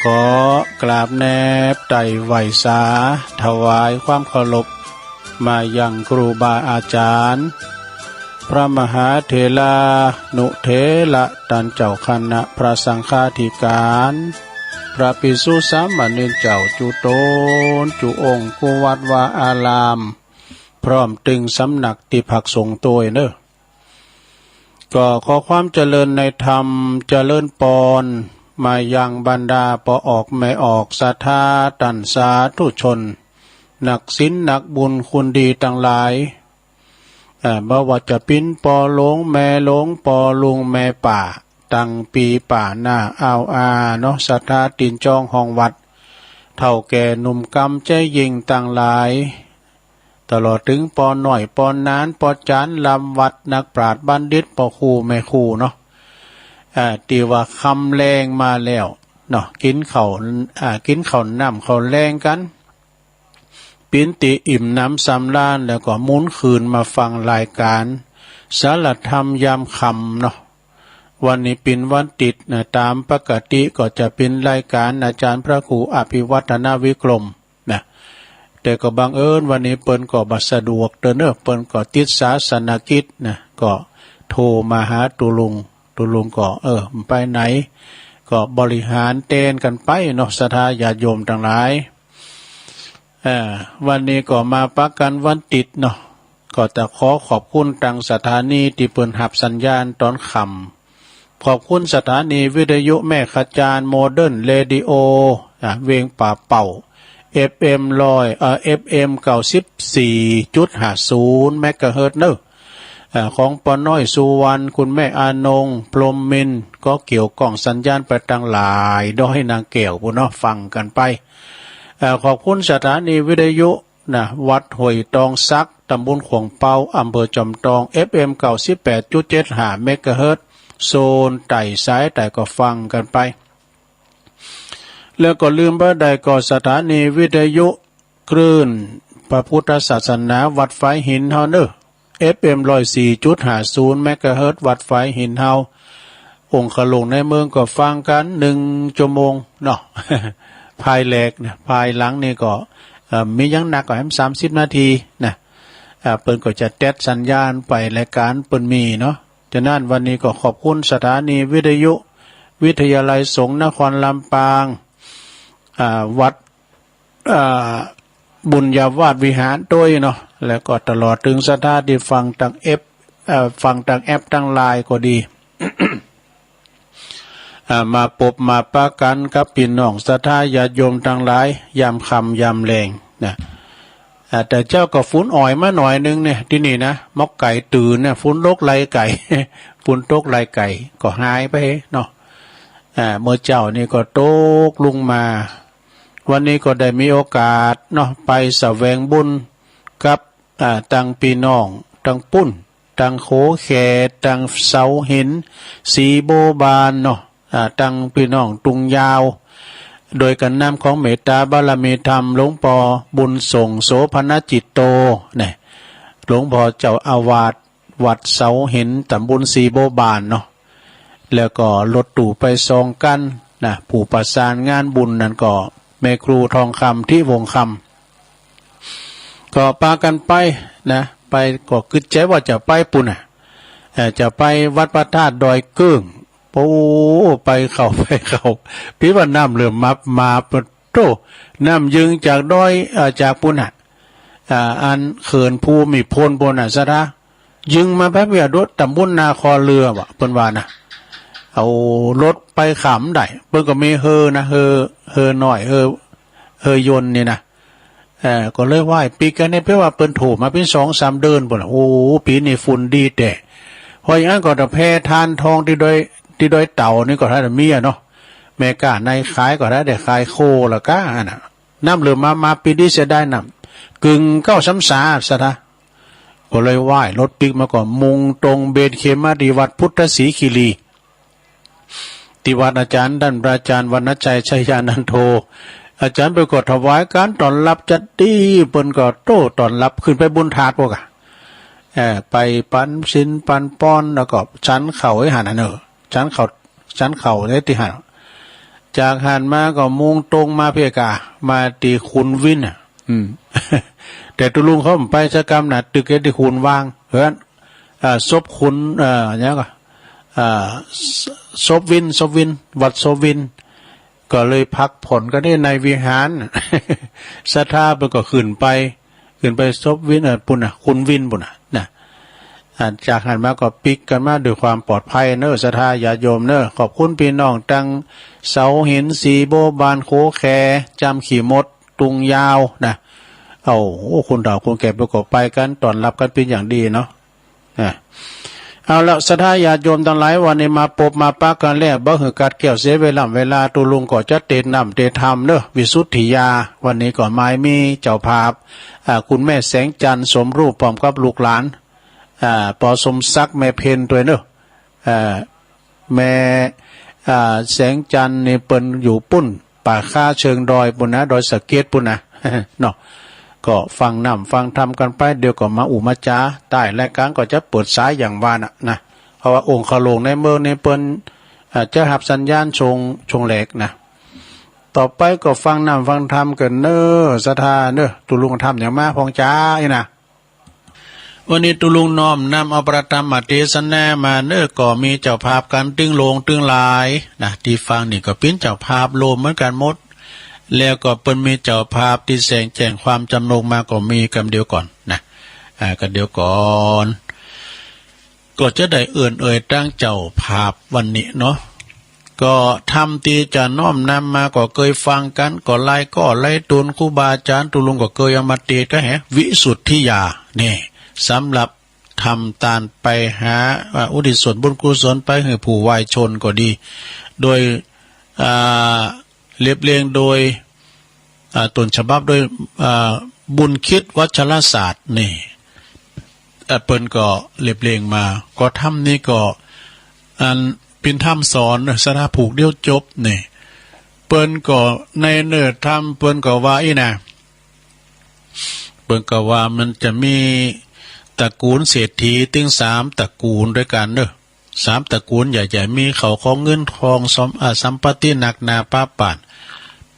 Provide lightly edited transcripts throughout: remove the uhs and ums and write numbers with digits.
ขอกราบแนบไต่ไหวสาถวายความเคารพมายังครูบาอาจารย์พระมหาเถรานุเถระตันเจ้าคณะพระสังฆาธิการพระภิกษุสามเณรเจ้าจุโตนจุองค์กุวัดวาอารามพร้อมตึงสำนักติภักสงฆ์ตัวเนอะก็ขอความเจริญในธรรมเจริญปอนมายังบรรดาปอออกไม่ออกศรัทธาตันสาธุชนนักศีลนักบุญคุณดีทั้งหลายบ่ว่าจะปิ้นปอหลงแม่หลงปอลุงแม่ป่าตั้งปีป่าหน้าเอาเนาะศรัทธาตินจองห้องวัดเท่าแก่หนุ่มกำใจยิงต่างหลายตลอดถึงปอหน่อยปอนานปอจานลำวัดนักปราชญ์บัณฑิตปอคู่แม่คู่เนาะตีว่าคำแรงมาแล้วเนาะกินข้าวน้ำข้าวแรงกันปิ้นติอิ่มน้ำสำราญแล้วก็มุนคืนมาฟังรายการสารธรรมยามค่ำเนาะวันนี้เป็นวันติดนะตามปกติก็จะเป็นรายการอาจารย์พระครูอภิวัฒนาวิกรมนะแต่ก็บังเอิญวันนี้เปิ้นก็บ่สะดวกเด้อเนอะเปิ้นก็ติดศาสนกิจนะก็โทรมาหาตุลุงก็ไปไหนก็บริหารเต้นกันไปเนาะศรัทธาญาติโยมทั้งหลายวันนี้ก็มาปักกันวันติดเนาะก็จะขอบคุณทางสถานีที่เปิ้นหับสัญญาณตอนค่ำขอบคุณสถานีวิทยุแม่ขจารโมเดิร์นเรดิโอเวียงป่าเป่า FM FM 94.50 เมกะเฮิรตซ์เนอะของปอน้อยสุวรรณคุณแม่อานงพรหมมินก็เกี่ยวกล่องสัญญาณไปต่างหลายดอยนางแก้วพุ่นเนาะฟังกันไปขอบคุณสถานีวิทยุนะวัดห้วยตองซักตำบลขวงเปาอำเภอจอมทอง FM 98.75 เมกะเฮิรตซ์โซนไต่ซ้ายแต่ก็ฟังกันไปแล้วก็ลืมบ่ได้ก็สถานีวิทยุคลื่นพระพุทธศาสนาวัดไฟหินเฮาเนอะ FM 104.50 เมกะเฮิรตซ์วัดไฟหินเฮาองค์ขลงในเมืองก็ฟังกัน1 ชั่วโมงเนาะ ภายแรกนะภายหลังนี่ก็มียังหนักกว่า30 นาทีนะเปิ้นก็จะแตะสัญญาณไปรายการเปิ้นมีเนาะฉะนั้นวันนี้ก็ขอบคุณสถานีวิทยุวิทยาลัยสงฆ์นครลำปางวัดบุญญาวาสวิหารด้วยเนาะแล้วก็ตลอดถึงสถานีฟังทางฟังทางแอปทางไลน์ก็ดี มาพบมาปะกันกับพี่น้องศรัทธาญาติโยมทั้งหลายยามค่ำยามแลงนะแต่เจ้าก็ฝุ่นอ่อยมาหน่อยนึงเนี่ยที่นี่นะมอกไก่ตื่นเนี่ยฝุ่นโรคไรไก่ ฝุ่นตกไรไก่ก็หายไปเนาะเมื่อเจ้านี่ก็ตกลงมาวันนี้ก็ได้มีโอกาสเนาะไปแสวงบุญกับตังพี่น้องตังปุ้นตังโขแขตังเสาหินสีโบบานเนาะตังพี่น้องตุงยาวโดยกันนำของเมตตาบารมีธรรมหลวงพ่อบุญส่งโสภณจิตโตเนี่ยหลวงพ่อเจ้าอาวาสวัดเสาหินตำบลสีโบบานเนาะแล้วก็รถตู่ไปซองกันนะผู้ประสานงานบุญนั่นก็แม่ครูทองคำที่วงคำก็พากันไปนะไปก็คิดใจว่าจะไปปุ่นจะไปวัดพระธาตุดอยเกิ้งโอ้ไปเข้าพี่ว่าน้ำเริ่มมาปะโตน้ำยึงจากดอยจากปุ่นอันเขื่อนภูมิพลบนซะนะยึงมาแป๊บเดียวรถตำบลนาคอเรือวะเปิ้นว่านะเอารถไปขำได้เปิ้นก็มีเฮอนะเฮอหน่อยเฮอยนนี่นะก็เลยว่าปีกันนี่เพื่อว่าเปิ้นโถมาเป็น2-3 เดือนพุ่นโอ้ปีนี้ฝุ่นดีแต่พออย่างนั้นก็จะแพ้ทานทองที่โดยเต่านี่ก็ถ้ามีเนาะแม่กาในขายก็ได้ขายโคละก้าน่ะน้ำเหลือมาปีนี้เสียได้น้ำกึ่ง9-3ซะนะก็เลยไหว้รถปิกมาก่อนมุงตรงเบญเขมาดีวัดพุทธศรีคีรีที่วัดอาจารย์ท่านพระอาจารย์วรรณชัยชัยยานันโทอาจารย์ไปกดถวายการตอนรับจัดดีเปิ้นก็โตตอนรับขึ้นไปบุญถาดพวกไปปันสินปันป้อนแล้วก็ชั้นเข่าให้หันเนอชั้นเข่าได้ที่หัน จากหันมาก็มุ่งตรงมาเพียกามาตีคุณวินแต่ตุลุงเขาไปสกรรมน่ะตึกเอติคุณวางเพราะฉะนั้นศพคุณเนี่ยก็ศพวินวัดศพวินก็เลยพักผ่อนก็ได้ในวิหารศรัทธาไปก็ขึ้นไปศพวินปุ่นคุณวินปุ่นนะจากหันมาก็ปิกกันมาด้วยความปลอดภัยเนอะศรัทธาญาโยมเนอะขอบคุณพี่น้องตั้งเสาหินสีโบบานโคแคจำขี่มดตุงยาวนะเอาคนเฒ่าคนแก่ประกอบไปกันต้อนรับกันเป็นอย่างดีเนาะเอาละศรัทธาญาโยมทั้งหลายวันนี้มาปบมาปะกันแล้วบ่หือกัดเกี่ยวเสียเวลาตุลุงก็จะเตนำเตธรรมเนอะวิสุทธิยาวันนี้ก็มามีเจ้าภาพคุณแม่แสงจันทร์สมรูปพร้อมกับลูกหลานปอสมศักดิ์แม่เพนตัวเนอะแม่แสงจันทร์นี่เปิ้นอยู่ปุ้นป่าค่าเชิงดอยปุ่นนะดอยสะเก็ดปุ่นนะเนาะก็ฟังฟังทำกันไปเดี๋ยวก็มาอุมาจาใต้และกลางก็จะเปิดสายอย่างว่านะเพราะว่าองค์ขลงในเมืองในเปิ้นจะหับสัญญาณชงแหลกนะต่อไปก็ฟังฟังทำกันเนอศรัทธาเนอตุลุงทำอย่างมาพองจ้าไอ้นะวันนี้ตุลุงน้อมนำเอาประธรรมเทศนามาเนอก็มีเจ้าภาพกันตึงโลงตึงลายนะที่ฟังนี่ก็เป็นเจ้าภาพโลมเหมือนกันหมดแล้วก็เปิ้นมีเจ้าภาพที่แสงแจ้งความจำนงมาก็มีกันเดียวก่อนนะกันเดียวก่อนก็จะได้เอ่ยตั้งเจ้าภาพวันนี้เนาะก็ทำตีจะน้อมนำมาก็เคยฟังกันก็ไล่ตุนครูบาอาจารย์ตุลุงก็เคยเอามาเตก็แหวิสุทธิยานี่สำหรับทำตานไปหาอุทิศส่วนบุญกุศลไปให้ผู้วายชนก็ดีโดยเรียบเรียงโดยต้นฉบับโดยบุญคิดวัชรศาสตร์นี่เปิ้นก็เรียบเรียงมาก็ทำนี่ก็เป็นธรรมสอนสนาผูกเดียวจบนี่เปิ้นก็ในเนื้อธรรมเปิ้นก็ว่าอีนะเปิ้นก็ว่ามันจะมีตระกูลเศรษฐีถึง3ตระกูลด้วยกันเด้อ3ตระกูลใหญ่ๆมีเขาของเงินทองสัมปติหนักหนาป้าป่าน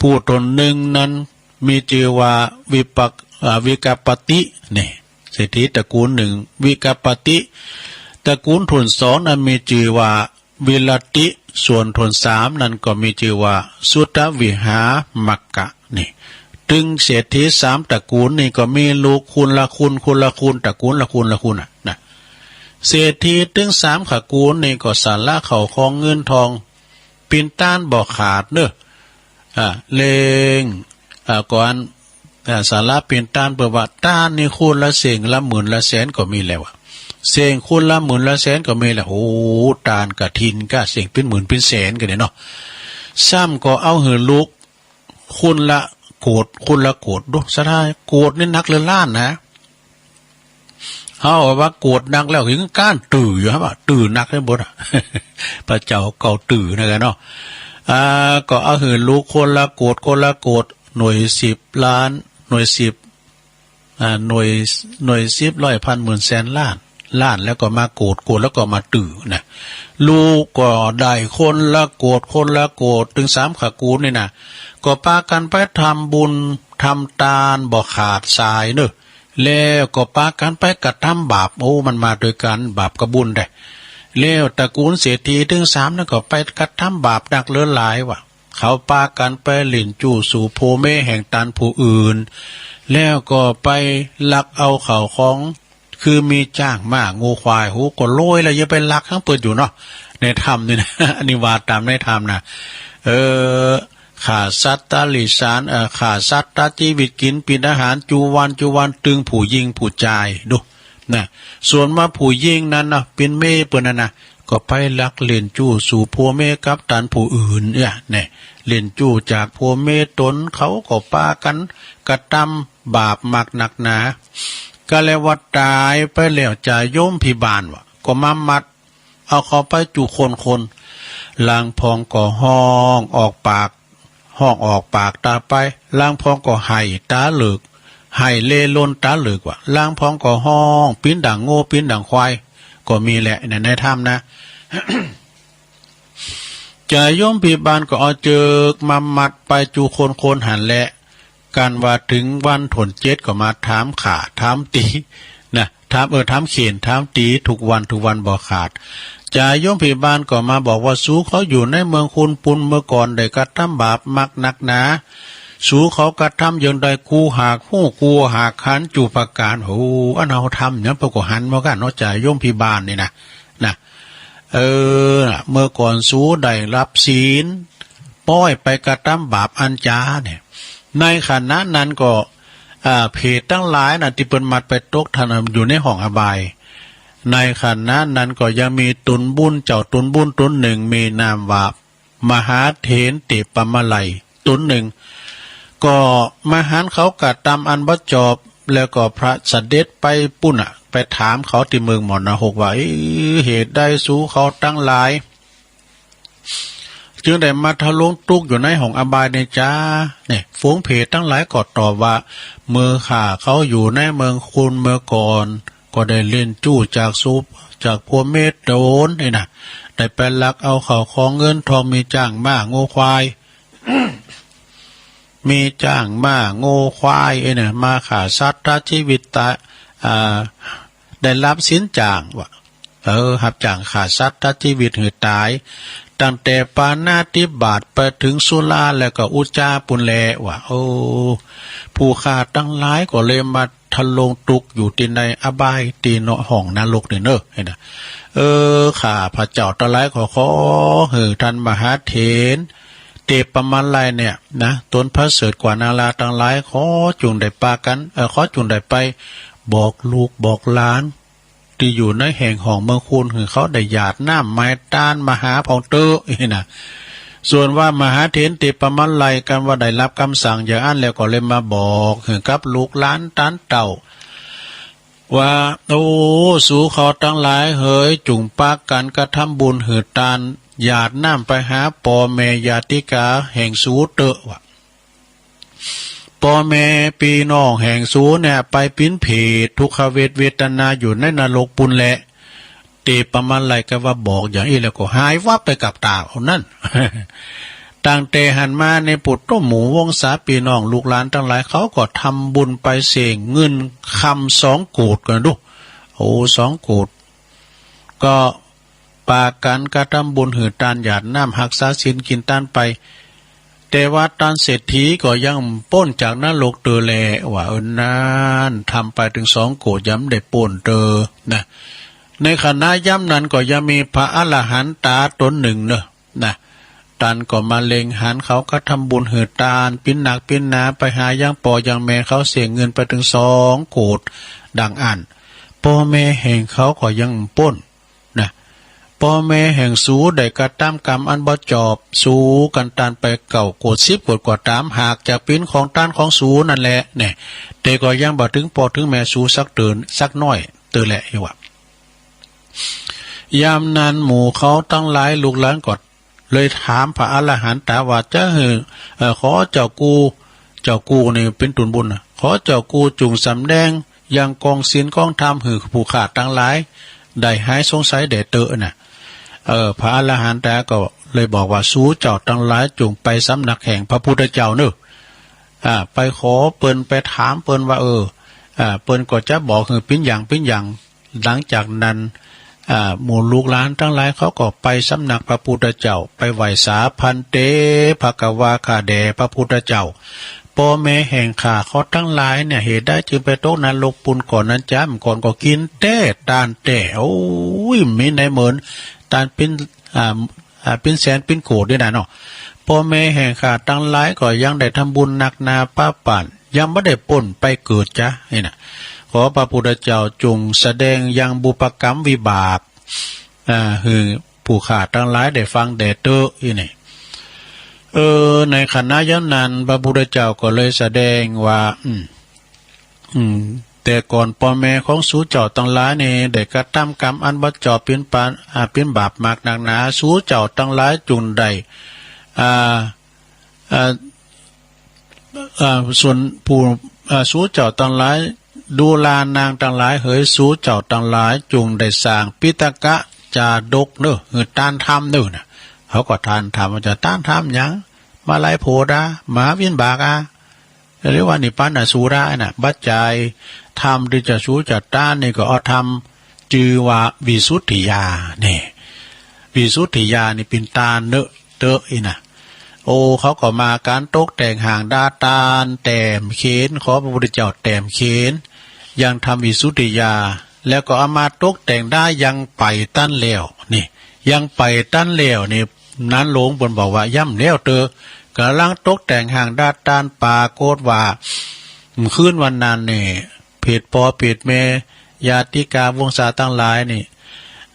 ผู้ตนหนึ่งนั้นมีชื่อว่าวิกปตินี่เศรษฐีตระกูลหนึ่งวิกปติตระกูลทุน2นั้นมีชื่อว่าวิลติส่วนทุน3นั้นก็มีชื่อว่าสุตวิหามักกะนี่ถึงเศรษฐี3ตระกูลนี่ก็มีลูกคุณละคุณตระกูลละคุณนะเศรษฐีถึง3ตระกูลนี่ก็สาระเขาของเงินทองปินต้านบ่ขาดเด้อเลงก่อนสาระเปลี่ยนต้านเปิดว่าต้านนี่คูณละเสียงละหมื่นละแสนก็มีแล้วเสียงคูณละหมื่นละแสนก็มีแล้วโอ้ตานกะทินก็เสียงเป็นหมื่นเป็นแสนกันเนี่ยเนาะซ้ำก็เอาหือลูกคูณละโกดดูสะท้ายโกดนี่นักเลยล้านนะเอาว่าโกดนักแล้วถึงก้านตื่อยู่ครับตื่นนักได้หมดพระเจ้าเก่าตื่นนะกันเนาะก็เอาหือลูกคนละโกดหน่วย10 ล้านหน่วย10หน่วย10 100 พันหมื่นแสนล้านแล้วก็มาโกดแล้วก็มาตื่นนะลูกก็ได้คนละโกดถึง3ตระกูลนี่นะก็พากันไปทำบุญทำทานบ่ขาดสายเนอะแล้วก็พากันไปกระทำบาปโอ้มันมาด้วยกันบาปกับบุญได้แล้วตระกูลเศรษฐีถึง3นั่นก็ไปกระทำบาปหนักเลือหลายว่ะเขาพากันไปหลิ่นจู่สู่โพเมแห่งตันผู้อื่นแล้วก็ไปลักเอาเขาของคือมีจ้างมากงูควายหูก็โรยแล้วอย่าไปลักทั้งเปิดอยู่เนาะในธรรมนี่นะอันนี้ว่าตามในธรรมนะข่าสัตตลิสารข่าสัตตชีวิตกินปินอาหารจูวันตึงผู้ยิงผู้จ่ายดูนะส่วนว่าผู้ยิงนั้นนะเป็นเม่เปิ้นนะก็ไปลักเล่นจู้สู่พัวเมกับตันผู้อื่นเนี่ยเล่นจู้จากพัวเมตนเขาก็ปากันกระทำบาปมากหนักหนาก็เลยว่าตายไปแล้วจะโยมพิบาลวะก็มามัดเอาเขาไปจูคนลางพองก็ห้องออกปากตาไปลางพองก็ไห้ตาเหลือกไห้เล่ล้นตาเหลือกว่ะลางพองก็ห้องปิ้นด่างโง่ปิ้นด่างควายก็มีแหละในถ้ำนะ จะย่อมพิบาลก็เอาเจอกมามัดไปจูคนหันแหละการว่าถึงวันถนเจ็ดก็มาถามขาถามตีนะถามเขียนถามตีทุกวันบ่ขาดจะย่อมพิบาลก็มาบอกว่าสู้เขาอยู่ในเมืองคุณปุนเมื่อก่อนได้กระทำบาปมักนักหนาสู้เขากระทำยังได้กูหากหู้กูหากขันจูปการโหอันเอาทำเนี่ยปรากฏหันมากันเนาะจะย่อมพิบาลนี่นะเมื่อก่อนสู้ได้รับศีลป้อยไปกระทำบาปอันจาเนี่ยในขณะนั้นก็เพจตั้งหลายนะที่เป็นมัดไปตกทานอยู่ในห้องอบายในขณะนั้นก็ยังมีตุนบุญเจ้าตุนบุญตุนหนึ่งมีนามว่ามหาเถรติปมะไลตุนหนึ่งก็มหารเขากระทำอันบ่จอบแล้วก็พระเสด็จไปปุ่นไปถามเขาที่เมืองหมอนหกว่าเหตุใดสู้เขาตั้งหลายจึงได้มาทะลุตุกอยู่ในห้องอบายในจ้าเนี่ยฝูงเพจทั้งหลายก็ตอบว่าเมื่อข่าเขาอยู่ในเมืองคุณเมื่อก่อนก็ได้เล่นจู้จากซุปจากพวกเมตโดนนี่นะได้ไปลักเอาเขาของเงินทองมีจ้างม้าโง่ควาย มีจ้างม้าโง่ควายเนี่ยมาขาสัตว์ชีวิตตาได้รับสินจ้างว่ะหับจ้างขาสัตว์ชีวิตหือตายตั้งแต่ปานาติบาตไปถึงสุราแล้วก็อุจาปุนแลว่ะผู้ขาตั้งหลายก็เลยมาทะลงตุกอยู่ที่ในอบายตีเนาะห้องนรกเนี่ยเนอะเห็นนะข้าพระเจ้าตะไลขอท่านมหาเถรเตปประมาณไรเนี่ยนะตนพระเสด็จกว่านาลาตั้งหลายขอจุงได้ปากันขอจุงได้ไปบอกลูกบอกหลานที่อยู่ในแห่งห้องเมืองคุณคือเขาได้หยาดน้ำไม้ต้านมหาพองเตอนี่นะส่วนว่ามหาเถรติปมัลไลกันว่าได้รับคำสั่งอย่างอันแล้วก็เลยมาบอกคือกับลูกหลานต้านเต่าว่าสู่เขาตั้งหลายเฮยจุงปากกันกระทำบุญหืดตานหยาดน้ำไปหาปอแม่ญาติกาแห่งสูเตอวะปอแม่ปีน้องแห่งสูเนี่ยไปปิ้นเพดทุกขเวทนาอยู่ในนรกปุนแหละเตปมัลไลก็ว่าบอกอย่างนี้แล้วก็หายวับไปกับตาเอานั่น ต่างเตหันมาในปุตตหมูวงศาปีน้องลูกหลานทั้งหลายเขาก็ทำบุญไปเสี่ยงเงินคำ2 กูฏกันดู2 กูฏก็ปากันกระทำบุญหือตานหยาดน้ำหักษาศีลกินตานไปแต่ว่าตานเศรษฐีก็ยังป้นจากนรกเตอแลว่านั้นทำไปถึง2 กูฏย้ำได้ป้นเตอนะในขณะย้ำนั้นก็ยังมีพระอรหันตาตนหนึ่งเนอะนะตันก็มาเลงหันเขาก็ทำบุญหือตานปิ้นหนักปิ้นหนาไปหายังปอยังแม่เขาเสียเงินไปถึง2 กูฏดังอันพ่อแม่แห่งเขาก็ยังป้นนะพ่อแม่แห่งสูได้กระทำกรรมอันบ่จอบสูกันตานไปเก่าโกรธ10 กูฏกว่าตามหากจากปิ้นของต้านของสูนั่นแหละเนี่ยแต่ก็ยังบ่ถึงปอถึงแม่สูสักเตือนสักน้อยเตือนแหละอยู่ว่ายามนั้นหมู่เขาตั้งหลายลูกหลานกอดเลยถามพระอรหันตว่าจะขอเจ้ากูนี่เป็นตุนบุญขอเจ้ากูจุงสำแดงยังกองศีลกองธรรมหือผู้ขาดตั้งหลายได้หายสงสัยเดเตอน่ะพระอรหันตก็เลยบอกว่าสู้เจ้าตั้งหลายจุงไปสำนักแห่งพระพุทธเจ้าเนอะไปขอเปิ้นไปถามเปิ้นว่าเปิ้นก็จะบอกคือปิ้นอย่างหลังจากนั้นหมู่ลูกหลานทั้งหลายเขาก็ไปสำนักพระพุทธเจ้าไปไหว้สาพันเตภกวาคาแด่พระพุทธเจ้าพ่อแม่แห่งข้าเขาทั้งหลายเนี่ยเหตุได้จึงไปตกนรกปุนก่อนนั้นจ้ำก่อนก็กินตานมีในเหมือนตานเป็นแสนเป็นโกดด้วยนะเนาะพ่อแม่แห่งข้าทั้งหลายก็ยังได้ทำบุญหนักนาป้าป่านยังไม่ได้ป่นไปเกิดจ้ะนี่นะขอพระพุทธเจ้าจงแสดงยังบุปกรรมวิบากคือผู้ขาดทั้งหลายได้ฟังแด่เตออีนี่ในขณะนั้นพระพุทธเจ้าก็เลยแสดงว่าแต่ก่อนพ่อแม่ของสูเจ้าทั้งหลายนี่ได้กระทำกรรมอันบ่จอบเป็นบาปมากหนักหนาสูเจ้าทั้งหลายจุงได้ส่วนผู้สูเจ้าทั้งหลายดูลานางทั้งหลายเหยสูเจ้าทั้งหลายจุงได้สร้างปิตกะจาดกเนอะต้านทำเนอะนะ เขาก็ทานทำมันจะต้านทำยังมาไล่โพดาหมาวินบากเรียกว่านิปันสูราน่ะบัจจัยทำหรือจะสู้จะต้านนี่ก็เอาทำจือว่าวิสุทธิยาเนี่ยวิสุทธิยานี่เป็นตาเนอะเตอะอีน่ะโอ้เขาก็มาการตกแต่งห่างดาตาลแต้มเขนขอพระพุทธเจ้าแต้มเขนยังทำวิสุทธิยาแล้วก็เอามาตกแต่งได้ยังไปตั้นแล้วนี่ยังไปตั้นแล้วนี่นั้นหลวงบนบอกว่าย่ำแล้วเตอกำลังตกแต่งห่างดาตาลปาโกดว่าคืนวันนั้นนี่เพจปอเพจเมญาติกาวงศาตั้งหลายนี่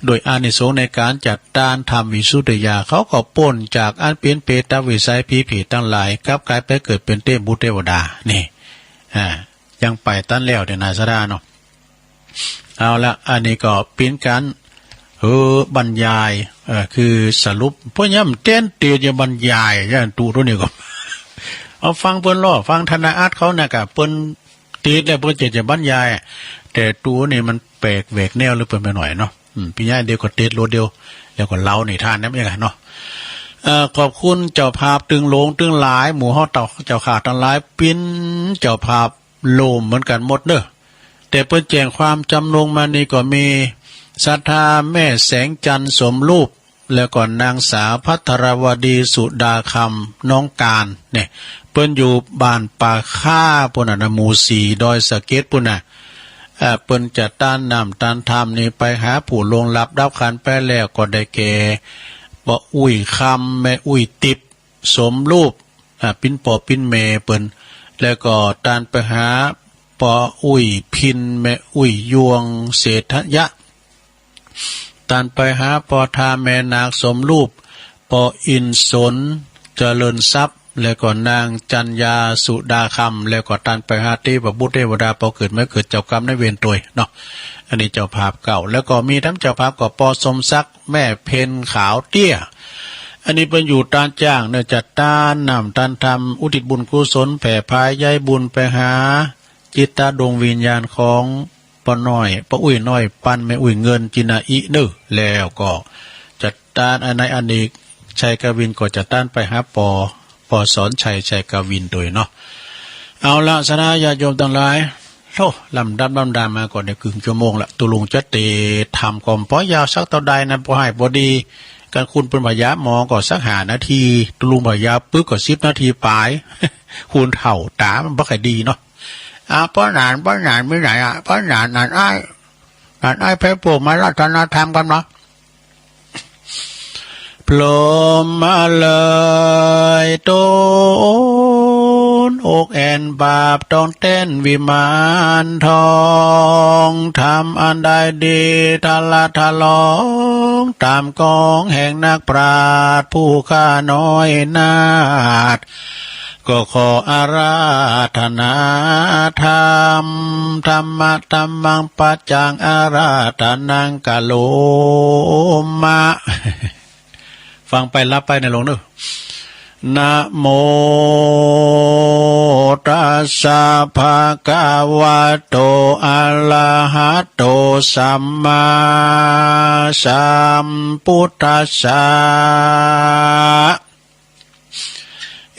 โดยอานิสงส์ในการจัดต้านทำวิสุทธิยาเขาก็ป่นจากอันเป็นเปตวิสัยผีผีตั้งหลายกลับกลายไปเกิดเป็นเทพบุตรเทวดานี่ยังไปตั้นแล้วเดี๋ยวนายสดาเนาะเอาละอันนี้ก็เป็นการบรรยายคือสรุปเพราะย่ำเต้นเตียจะบรรยายย่านตูตัวนี้ก็เอาฟังเปิ้นล้อฟังธนาอาร์ตเขานะกะเปิ้นตีดแล้วเปิ้นจะบรรยายแต่ตัวนี่มันแปลกแหวกแนวหรือเปิ้นไปหน่อยเนาะพี่ย่าเดียวก็เตดโลเดียวแล้วก็เล่าในท่านนั้นยังไงเนาะขอบคุณเจ้าภาพตึงโลงตึงหลายหมู่ฮอดเจ้าขาดทั้งหลายปิ้นเจ้าภาพโลมเหมือนกันหมดเด้อแต่เปิ้นแจ้งความจำลงมานี่ก็มีศรัทธาแม่แสงจันทร์สมรูปแล้วก็นางสาวภัทรวดีสุดาคำน้องการเนี่ยเปิ้นอยู่บ้านป่าค่าปุ่นน่ะหมู่4ดอยสะเก็ดปุ่นน่ะเปิ้นจะต้านน้ำต้านธรรมนี่ไปหาผู้ลงรับดับขันไปแล้วก็ได้แก่บ่อุ้ยคำแม่อุ้ยติบสมรูปปิ้นปอปิ้นเมเปิ้นแล้วก็ต้านไปหาปออุ้ยพินแม่อุ้ยยวงเศรษฐยะตันไปหาปอทาแม่นางสมรูปปออินสนเจริญทรัพย์แล้วก็นางจัญญาสุดาคำแล้วก็ตันไปหาเทพบุตรเทวดาปอเกิดไม่เกิดเจ้ากรรมในเวรตัวเนาะอันนี้เจ้าภาพเก่าแล้วก็มีทั้งเจ้าภาพก็ปอสมศักดิ์แม่เพนขาวเตี้ยอันนี้เป็นอยู่ตานจ้างเนี่ยจัดต้านนำตันทำอุทิศบุญกุศลแผ่พายย้ายบุญไปหาจิตตาดวงวิญญาณของปอน้อยปออุ้ยน้อยปันแม่อุ้ยเงินจินาอิเนอแล้วก็จัดต้านอันในอันนี้ชัยกวินก็จัดต้านไปหาปอสอนชัยกวินโดยเนาะเอาละสนาญาโยมทั้งหลายโธ่ลำดับมาก่อนเดี๋ยวครึ่งชั่วโมงละตุลุงจะเตทำก่อมปอยาวสักเท่าใดนะพอให้พอดีการคุณเป็นพยาหมอก็สัก5 นาทีตุลุงพยาปึ๊กก็10 นาทีปลาย คุณเถ่าตามันบ่ค่อยดีเนาะป้อนานไม่ไหนป้อนานไอ้เพชรโปมารัตนธรรมกันเนาะพลมมาเลยต้นอกแอนบาปต้องเต้นวิมานทองทำอันใดดีทะละทะลองตามกองแห่งนักปราชญ์ผู้ข้าน้อยนาฏก็ขออาราธนาธรรมธรรมะธรรมังปัจจังอาราธนังกะโลมะ ฟังไปรับไปในหลวงเด้อนะโมตัสสะภะคะวะโตอะระหะโตสัมมาสัมพุทธัสสะ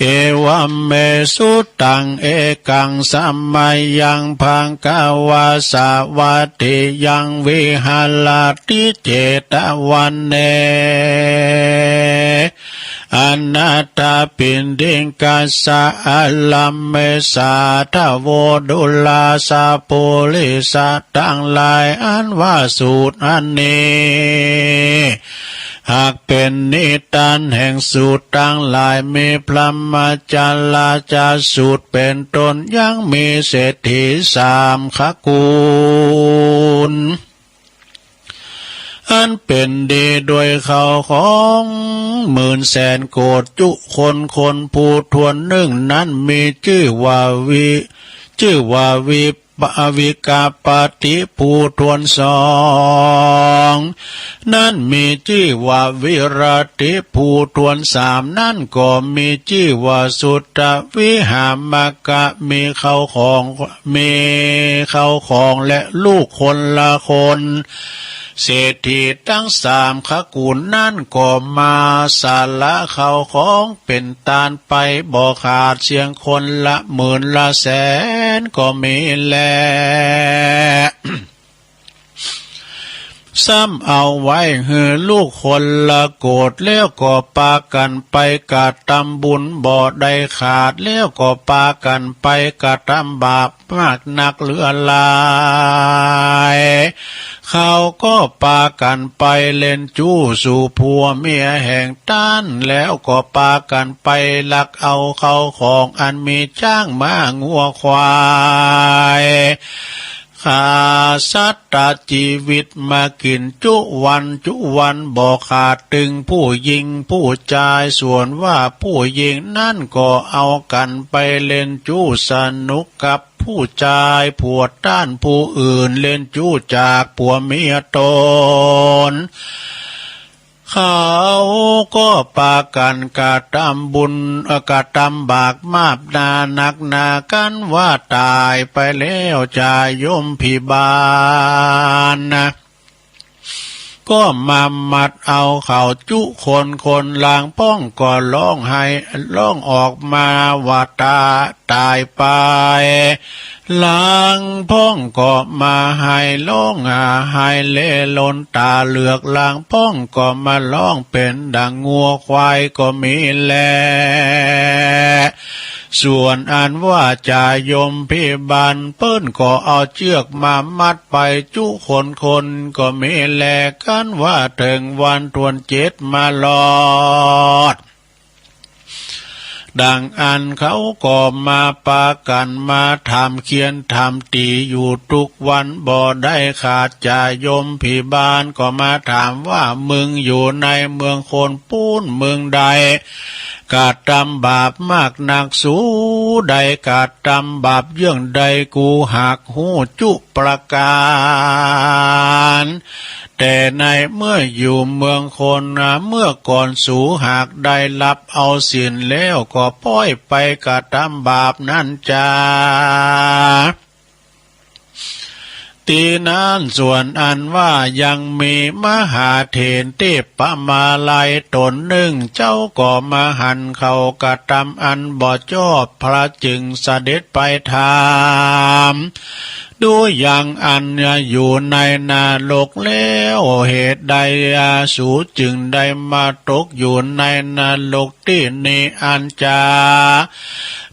เอวัมเมสุตังเอกังสัมมายังพังกาวาสาวัติยังวิหารติเจตวันเนอนัตตาปินดิงกัสสะอัลลัมเมสาทะโวดุลาสาปุลิสัตตังหลายอันว่าสูตรอันนี้หากเป็นนิทานแห่งสูตรตั้งหลายมีพระมจาลาจาสูตรเป็นต้นยังมีเศรษฐี3 ขกูลอันเป็นดีโดยเขาของ10,000,000 โกฏจุคนผู้ทวนนั้นมีชื่อว่าวิปวิกาปฏิผู้ทวน2นั่นมีชื่อว่าวิรติผู้ทวน3นั่นก็มีชื่อว่าสุตตวิหามกะมีเข้าของและลูกคนละคน เศรษฐีทั้งสามขกูลนั่นก็มาสาละเขาของเป็นตาลไปบ่ขาดเสียงคนละหมื่นละแสนก็มีแล ซ้ำเอาไว้หือลูกคนละโกรธแล้วก็ปากันไปกะทำบุญบ่ได้ขาดแล้วก็ปากันไปกะทำบาปมากหนักเหลือหลายเขาก็ปากันไปเล่นจู้สู่ผัวเมียแห่งต้านแล้วก็ปากันไปลักเอาเขาของอันมีจ้างมางัวควายข้าสัตตชีวิตมากินจุวันบอกขาดตึงผู้หญิงผู้ชายส่วนว่าผู้หญิงนั่นก็เอากันไปเล่นจู้สนุกกับผู้ชายผัวต้านผู้อื่นเล่นจู้จากผัวเมียตนเขาก็ปากันกะทำบุญกะทำบากมาบนานักนากันว่าตายไปแล้วจะยมพิบาลนะก็มามัดเอาเข่าจุคนลางป้องก็ร้องให้ร้องออกมาว่าตายไปลางป้องก็มาให้ร้องให้เล่ลนตาเหลือกลางป้องก็มาร้องเป็นดังงัวควายก็มีแลส่วนอันว่าจะยมพิบาลเปิ้นก็เอาเชือกมามัดไปจุคนก็มีแลกันว่าถึงวันทวนเจ็ดมาลอดดังอันเขาก็มาปากันมาทำเขียนทำตีอยู่ทุกวันบ่ได้ขาดจะยมพิบาลก็มาถามว่ามึงอยู่ในเมืองโคนปูนเมืองใดกาทำบาปมากหนักสูใดกาทำบาปเยื่องใดกูหักหูจุประการแต่ในเมื่ออยู่เมืองคนเมื่อก่อนสูหากได้รับเอาสินแล้วก็ป้อยไปกระทำบาปนั่นจ้าตีนั้นส่วนอันว่ายังมีมหาเถรเทพมาลัยตนหนึ่งเจ้าก็มาหันเขากระทำอันบ่ชอบพระจึงเสด็จไปถามดูอย่างอันอยู่ในนาโลกแล้วเหตุใดสูจึงได้มาตกอยู่ในนาโลกที่นี้อันจา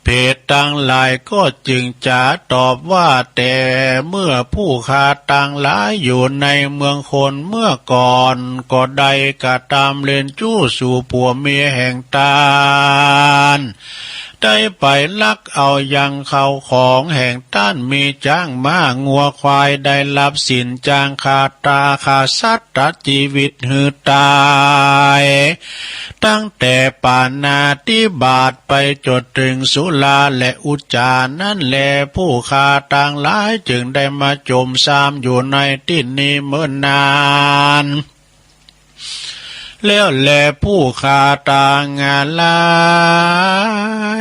เพศต่างหลายก็จึงจะตอบว่าแต่เมื่อผู้ค้าต่างหลายอยู่ในเมืองคนเมื่อก่อนก็ได้กระทำเล่นจู้สู่ผัวเมียแห่งตาลได้ไปลักเอายังเขาของแห่งต้านมีจ้างม้างัวควายได้รับสินจ้างขาตาขาสัตว์ตัดชีวิตหือตายตั้งแต่ปานาติบาตไปจดถึงสุราและอุจจานั่นแลผู้ค้าต่างหลายจึงได้มาจมซ้ำอยู่ในที่นี้เมื่อนานแล้วแลผู้ค้าต่างงานหลา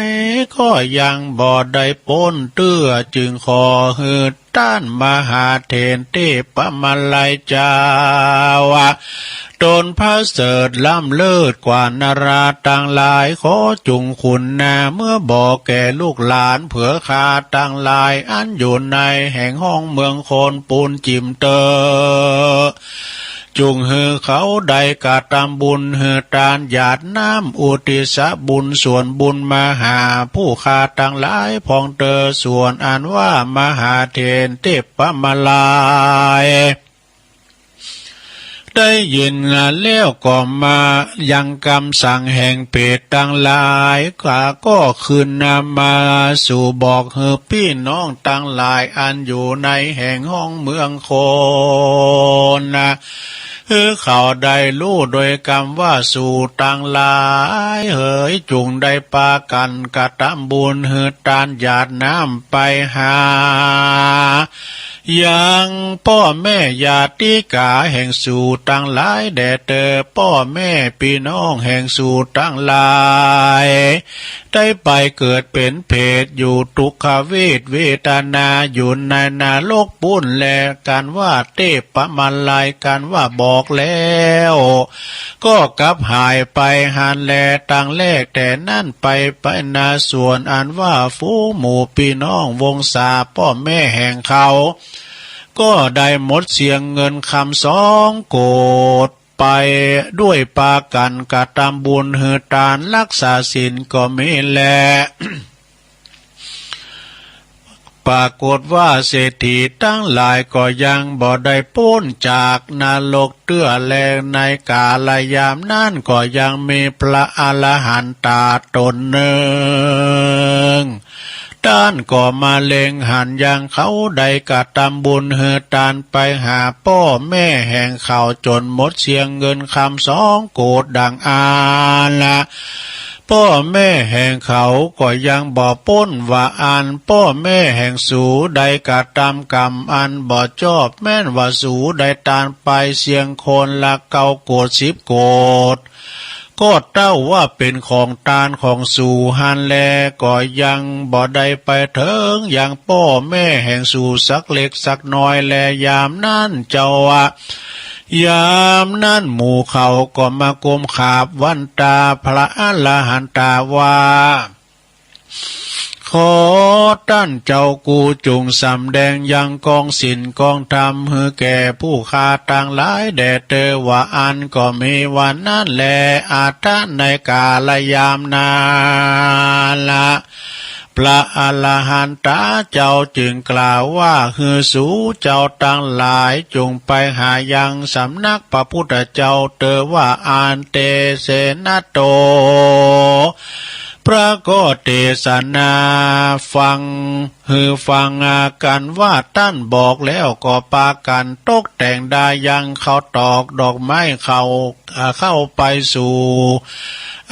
ยก็ยังบ่ได้พ้นเตื้อจึงขอหืดต้านมหาเถรเทพมาลัยเจ้าวะตนพระเสริฐล้ำเลิศกว่านาราต่างหลายขอจุงคุณนาเมื่อบอกแก่ลูกหลานเผื่อค้าต่างหลายอันอยู่ในแห่งห้องเมืองโคนปูนจิมเตอจุงหือเขาได้กาตามบุญหือตานหยาดน้ำอุติสบุญส่วนบุญมาหาผู้ค้าต่างหลายพองเตอส่วนอันว่ามหาเถรเทพมาลัยได้ยินแล้วก็มายังคำสั่งแห่งเปรตต่างหลายก็คืนนำมาสู่บอกเฮอพี่น้องต่างหลายอันอยู่ในแห่งห้องเมืองโคนเขาได้รู้โดยกรรมว่าสู่ต่างหลายเอ๋ยจุงได้ปากันกระทำบุญหือตานหยาดน้ำไปหา ยังพ่อแม่ญาติกาแห่งสู่ตั้งหลายแด่เตอพ่อแม่พี่น้องแห่งสู่ตั้งหลายได้ไปเกิดเป็นเพศอยู่ทุกขเวทนาอยู่ในนาโลกปุ้นแลการว่าเทพมาลายการว่าบอกแล้วก็กลับหายไปหันแลต่างแลกแต่นั่นไปนาส่วนอันว่าฟูหมู่พี่น้องวงศาพ่อแม่แห่งเขาก็ได้หมดเสียงเงินคำ2 โกฏไปด้วยปากันกะตามบุญหือตานรักษาศีลก็มีแล ปรากฏว่าเศรษฐีทั้งหลายก็ยังบ่ได้พ้นจากนรกเตื้อแลในกาลยามนั้นก็ยังมีพระอรหันตาตนหนึ่งด้านก็มาเล็งหันยังเขาได้กะทำบุญเฮือตานไปหาพ่อแม่แห่งเขาจนหมดเสียงเงินคำ2 โกฏดังอาละพ่อแม่แห่งเขาก็ยังบ่พ้นว่าอันพ่อแม่แห่งสูได้กะทำกรรมอันบ่ชอบแม่นว่าสูได้ตานไปเสียงคนละ9 โกฏ10 โกฏก็เต้าว่าเป็นของตานของสู่หันแลก็ยังบ่ได้ไปถึงอย่างพ่อแม่แห่งสู่สักเล็กสักน้อยแลยามนั้นเจ้าอะยามนั้นหมู่เขาก็มากมขาบวันตาพระอรหันตาว่าขอท่านเจ้ากูจงสำแดงยังกองศีลกองธรรมให้แก่ผู้ฆ่าต่างหลายแด่เตอว่าอันก็มีวันนั้นแลอาทะในกาลยามนาละพระอรหันตาเจ้าจึงกล่าวว่าฮือสูเจ้าตั้งหลายจงไปหายังสำนักพระพุทธเจ้าเตอว่าอันเตเสนาโตพระก็เทศนาฟังกันว่าท่านบอกแล้วก็ปากันตกแต่งได้ยังเขาตอกดอกไม้เข้าไปสู่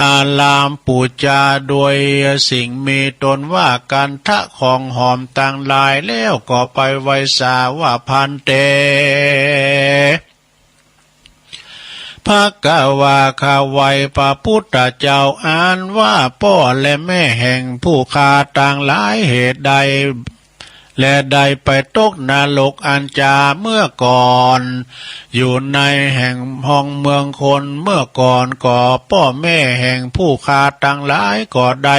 อารามปูจาโดยสิ่งมีตนว่ากันทะของหอมต่างลายแล้วก็ไปไว้สาว่าพันเตภะคะวาคาไวพระพุทธเจ้าอ่านว่าพ่อและแม่แห่งผู้ฆ่าต่างหลายเหตุใดและได้ไปตกนรกอันจาเมื่อก่อนอยู่ในแห่งห้องเมืองคนเมื่อก่อนก็พ่อแม่แห่งผู้ฆ่าต่างหลายก็ได้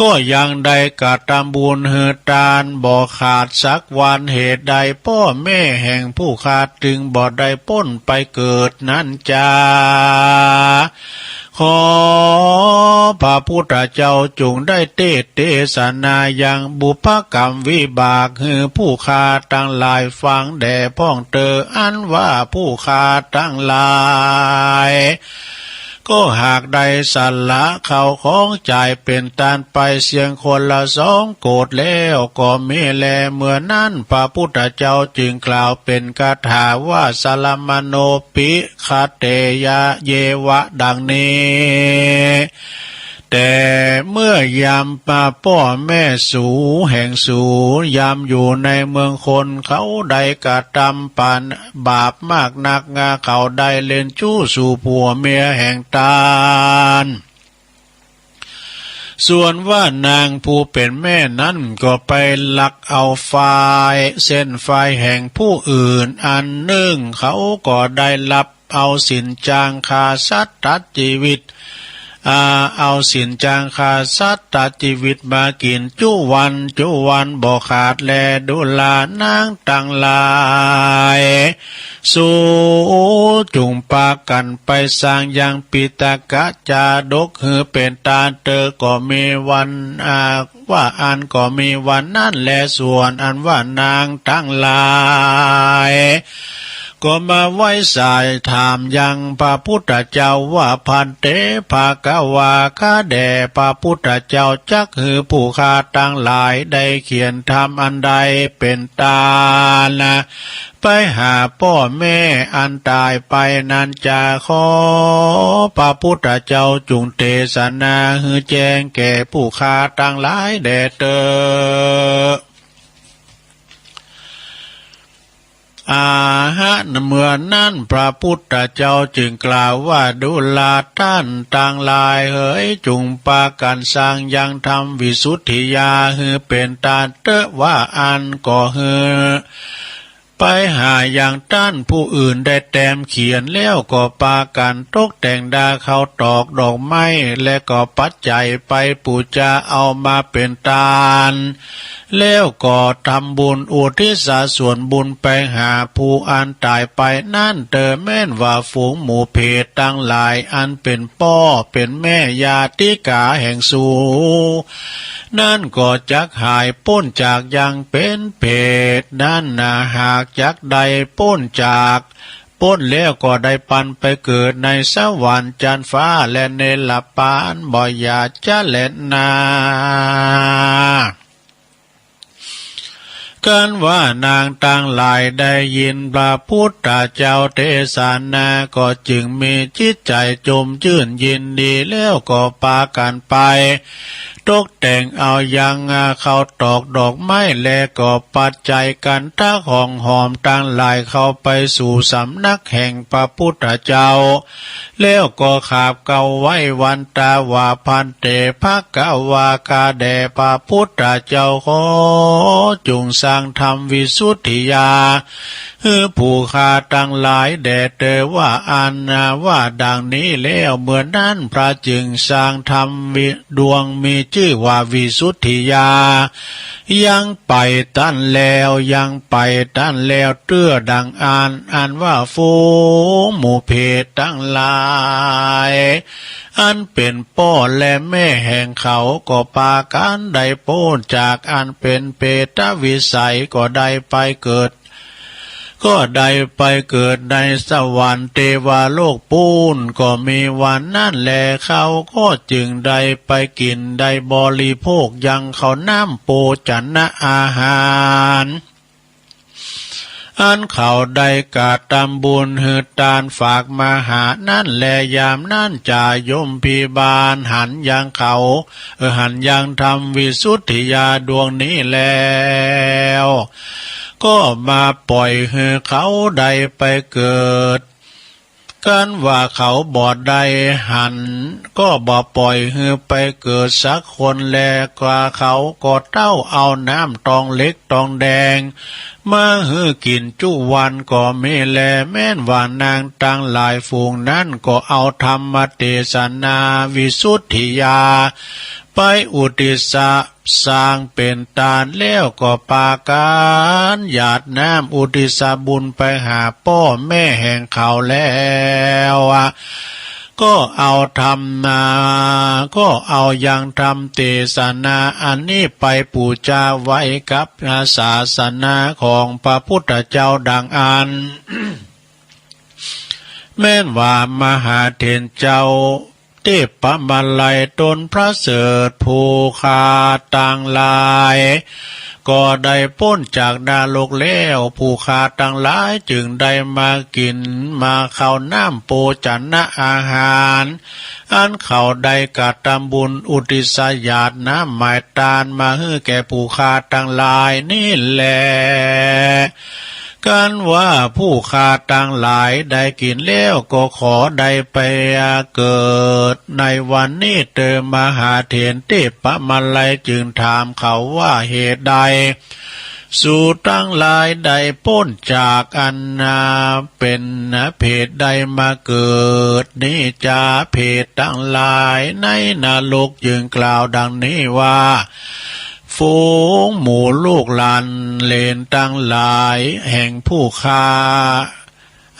ก็ยังได้กะทำบุญเฮือตานบ่ขาดสักวันเหตุใดพ่อแม่แห่งผู้ขาดจึงบ่ได้พ้นไปเกิดนั้นจาขอพระพุทธเจ้าจงได้เทศนายังบุพกรรมวิบากคือผู้ฆ่าทั้งหลายฟังแด่พ้องเตออันว่าผู้ฆ่าทั้งหลายก็หากได้สัลละเขาของจ่ายเป็นตานไปเสียงคนละ2 โกฏแล้วก็มีแลเมื่อนั้นพระพุทธเจ้าจึงกล่าวเป็นคาถาว่าสลามโนปิคาเตยะเยวะดังนี้แต่เมื่อยามมาพ่อแม่สูแห่งสูยามอยู่ในเมืองคนเขาได้กระทำปานบาปมากนักเขาได้เล่นชู้สู่ผัวเมียแห่งตาลส่วนว่านางผู้เป็นแม่นั้นก็ไปลักเอาเส้นไฟแห่งผู้อื่นอันหนึ่งเขาก็ได้รับเอาสินจางคาสัตว์ตัดชีวิตเอาสินจางคาสัตว์ตัดชีวิตมากินจุวันบ่ขาดแลดุลานางตั้งหลายสู่จุงปากันไปสร้างยังปิตกะจาดกหือเป็นตาเตอก็มีวันว่าอันก็มีวันนั้นแลส่วนอันว่านางตั้งหลายก็มาไว้สายถามยังพระพุทธเจ้าว่าพันเตภะคะวาข้าแด่พระพุทธเจ้าจักหือผู้ฆ่าตั้งหลายได้เขียนธรรมอันใดเป็นตาละไปหาพ่อแม่อันตายไปนั้นจะขอพระพุทธเจ้าจงเทศนาหือแจ้งแก่ผู้ฆ่าตั้งหลายแด่เตอ อาหะเมื่อนั้นพระพุทธเจ้าจึงกล่าวว่าดูลาท่านต่างหลายเอ๋ยจุงปากันสร้างยังทำวิสุทธิยาฮือเป็นตาเตอะว่าอันก่อฮือไปหาอย่างต้านผู้อื่นได้แต้มเขียนแล้วก็ปากันตกแต่งดาเขาตอกดอกไม้และก็ปัจจัยไปปูจาเอามาเป็นทานแล้วก็ทำบุญอุทิศส่วนบุญไปหาผู้อันตายไปนั่นเตอแม่นว่าฝูงหมู่เพศตั้งหลายอันเป็นพ่อเป็นแม่ญาติกาแห่งสูนั่นก็จักหายพ้นจากยังเป็นเพศนั่นนาหากจักใดพ้นจากพ้นแล้วก็ได้ปันไปเกิดในสวรรค์จันทร์ฟ้าและในละปานบ่อยาจะเล่นนากันว่านางต่างหลายได้ยินพระพุทธเจ้าเทศนาก็จึงมีจิตใจจมชื่นยินดีแล้วก็ปากันไปตกแต่งเอายังเขาตอกดอกไม้และก็ปัจจัยกันท่าของหอมต่างหลายเข้าไปสู่สำนักแห่งพระพุทธเจ้าแล้วก็ขาบเก่าไว้วันตาว่าพันเตภะกวากาแด่พระพุทธเจ้าขอจงสร้างธรรมวิสุทธิยาผู้ข้าตั้งหลายแด่เตอว่าอันว่าดังนี้แล้วเมื่อนั้นพระจึงสร้างธรรมดวงมีชื่อว่าวิสุทธิยายังไปตั้นแล้วยังไปตั้นแล้วเตื้อดังอ่านว่าฝูงหมู่เพศตั้งหลายอันเป็นพ่อและแม่แห่งเขาก็ปากันได้โพ้นจากอันเป็นเปตวิสัยก็ได้ไปเกิดก็ได้ไปเกิดในสวรรค์เทวโลกปูนก็มีวันนั่นแลเขาก็จึงได้ไปกินได้บริโภคยังเขาน้ำโปจันนะอาหารอันเขาได้กาตำบุญหืดตานฝากมาหานั่นแลยามนั่นจ่ายมพิบาลหันยังเขาหันยังทำวิสุทธิยาดวงนี้แล้วก็มาปล่อยให้เขาได้ไปเกิดกันว่าเขาบอดได้หันก็บ่ปล่อยให้ไปเกิดสักคนแลกว่าเขาก็เต้าเอาน้ำตองเล็กตองแดงมาฮื้อกินจุวันก็ไม่แลแม่นว่านางตั้งหลายฝูงนั้นก็เอาธรรมเทศนาวิสุทธิยาไปอุทิศสร้างเป็นตาลแล้วก็ปากันหยาดน้ำอุทิศบุญไปหาพ่อแม่แห่งเขาแล้วก็เอาธรรมก็เอายังธรรมเทศนาอันนี้ไปปูจาไว้กับศาสนาของพระพุทธเจ้าดังอัน แม้นว่ามหาเถรเจ้าเทพมาลัยตนพระเสริฐผู้ขาต่างหลายก็ได้พ้นจากนรกแล้วผู้ขาต่างหลายจึงได้มากินมาเข้าน้ำโปจันนะอาหารอันเขาได้กระทำบุญอุทิศญาติน้ำหมายตานมาให้แก่ผู้ขาต่างหลายนี่แหละกันว่าผู้ขาต่างหลายได้กินแล้วก็ขอได้ไปเกิดในวันนี้เติมมหาเถรเทพมาลัยจึงถามเขาว่าเหตุใดสู่ตั้งหลายได้พ้นจากอันเป็นเพศใดมาเกิดนี่จะเพศตั้งหลายในนรกจึงกล่าวดังนี้ว่าฝูงหมู่ลูกหลานเลนตั้งหลายแห่งผู้ฆ่า